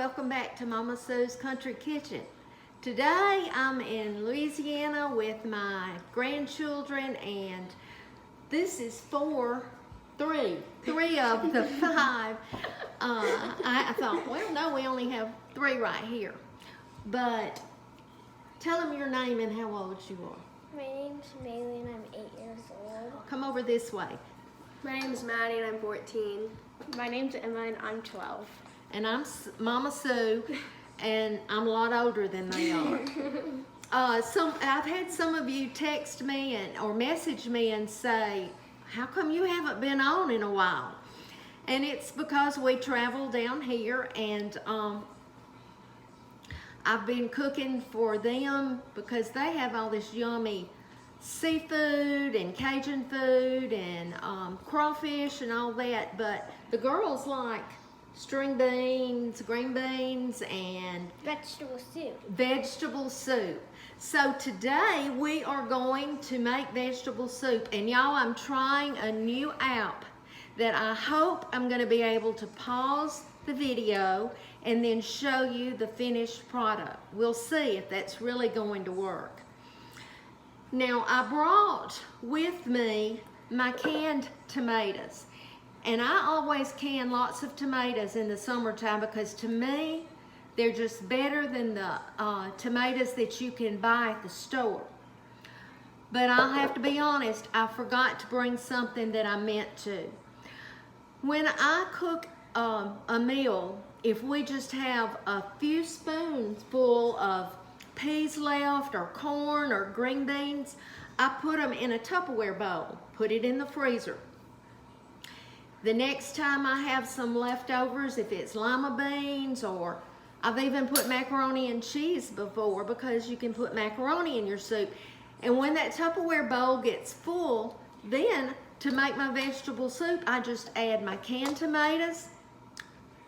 welcome back to Mama Sue's Country Kitchen. Today I'm in Louisiana with my grandchildren, and this is three of the five. I thought, well, no, we only have three right here. But tell them your name and how old you are. My name's Maylee and I'm 8 years old. Come over this way. My name is Maddie and I'm 14. My name's Emma and I'm 12. And I'm Mama Sue, and I'm a lot older than they are. I've had some of you text me or message me and say, how come you haven't been on in a while? And it's because we travel down here, and I've been cooking for them because they have all this yummy seafood and Cajun food and crawfish and all that, but the girls like string beans, green beans, and vegetable soup. So today we are going to make vegetable soup, and y'all, I'm trying a new app that I hope I'm going to be able to pause the video and then show you the finished product. We'll see if that's really going to work. Now, I brought with me my canned tomatoes, and I always can lots of tomatoes in the summertime because to me they're just better than the tomatoes that you can buy at the store. But I'll have to be honest, I forgot to bring something that I meant to. When I cook a meal, if we just have a few spoons full of peas left or corn or green beans, I put them in a Tupperware bowl, put it in the freezer. The next time I have some leftovers, if it's lima beans, or I've even put macaroni and cheese before, because you can put macaroni in your soup. And when that Tupperware bowl gets full, then to make my vegetable soup, I just add my canned tomatoes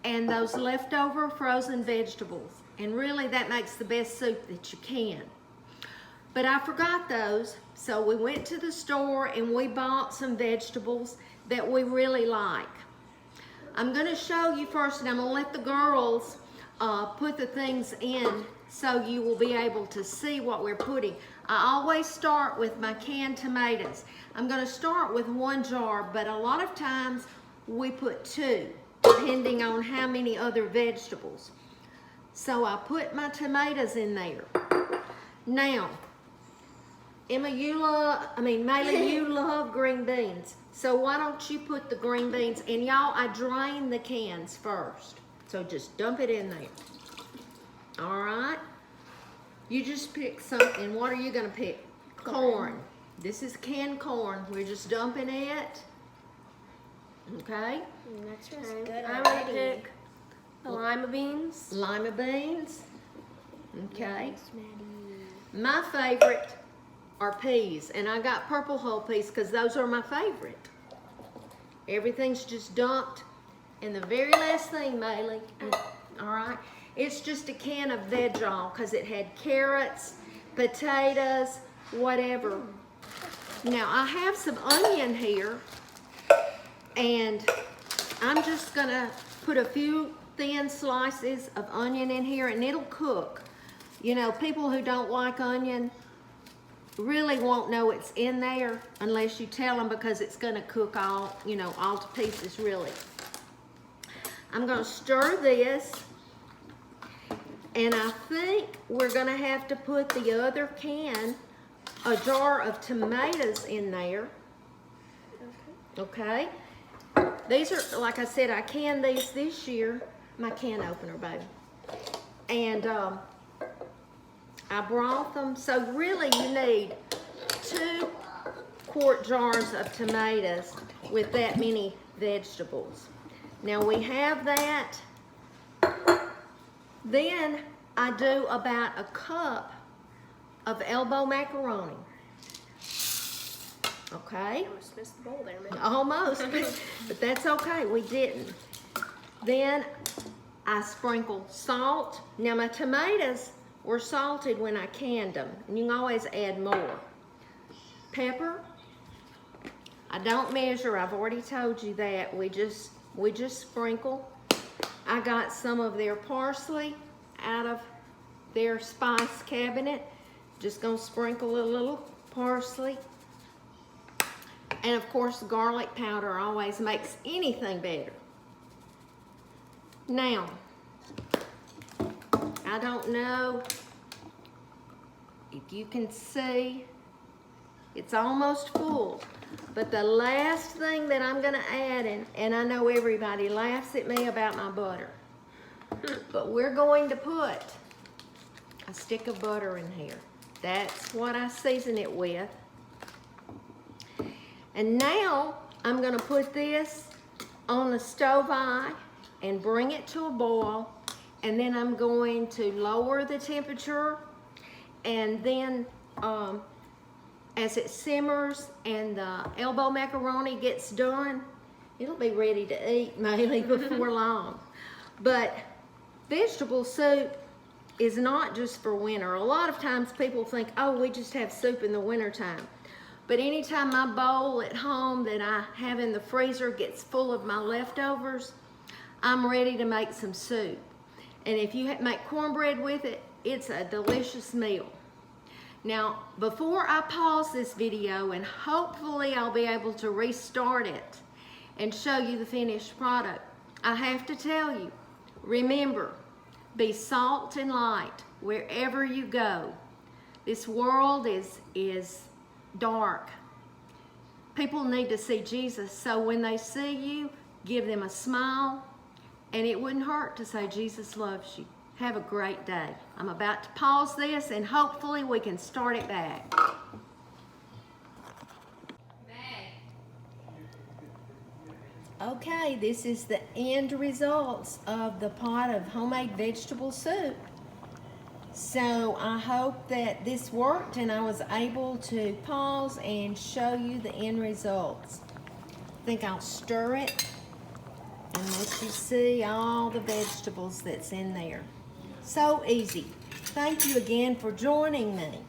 and those leftover frozen vegetables. And really that makes the best soup that you can. But I forgot those, so we went to the store and we bought some vegetables that we really like. I'm going to show you first, and I'm going to let the girls put the things in so you will be able to see what we're putting. I always start with my canned tomatoes. I'm going to start with one jar, but a lot of times we put two, depending on how many other vegetables. So I put my tomatoes in there. Now, Emma, Maylee, you love green beans. So why don't you put the green beans, and y'all, I drain the cans first. So just dump it in there. All right? You just pick something. What are you gonna pick? Corn. This is canned corn. We're just dumping it. Okay? That's just good. I'm going to pick the lima beans. Lima beans. Okay. My favorite are peas, and I got purple whole peas because those are my favorite. Everything's just dumped. And the very last thing, Maylee, all right, it's just a can of veg-all because it had carrots, potatoes, whatever. Now, I have some onion here, and I'm just gonna put a few thin slices of onion in here, and it'll cook. You know, people who don't like onion really won't know it's in there unless you tell them, because it's gonna cook all, you know, all to pieces, really. I'm gonna stir this, and I think we're gonna have to put the other can, a jar of tomatoes in there. Okay? These are, like I said, I canned these this year. My can opener, baby. And I brought them, so really you need 2 quart jars of tomatoes with that many vegetables. Now we have that. Then I do about a cup of elbow macaroni. Okay? Almost missed the bowl there, man. Almost, but that's okay, we didn't. Then I sprinkle salt. Now my tomatoes were salted when I canned them, and you can always add more. Pepper. I don't measure, I've already told you that. We just sprinkle. I got some of their parsley out of their spice cabinet. Just gonna sprinkle a little parsley. And of course, garlic powder always makes anything better. Now, I don't know if you can see, it's almost full. But the last thing that I'm gonna add, and I know everybody laughs at me about my butter, but we're going to put a stick of butter in here. That's what I season it with. And now I'm gonna put this on the stove eye and bring it to a boil, and then I'm going to lower the temperature, and then as it simmers and the elbow macaroni gets done, it'll be ready to eat maybe before long. But vegetable soup is not just for winter. A lot of times people think, oh, we just have soup in the wintertime. But anytime my bowl at home that I have in the freezer gets full of my leftovers, I'm ready to make some soup. And if you make cornbread with it, it's a delicious meal. Now, before I pause this video, and hopefully I'll be able to restart it and show you the finished product, I have to tell you, remember, be salt and light wherever you go. This world is dark. People need to see Jesus, so when they see you, give them a smile, and it wouldn't hurt to say Jesus loves you. Have a great day. I'm about to pause this, and hopefully we can start it back. Okay, this is the end results of the pot of homemade vegetable soup. So I hope that this worked and I was able to pause and show you the end results. I think I'll stir it and let you see all the vegetables that's in there. So easy. Thank you again for joining me.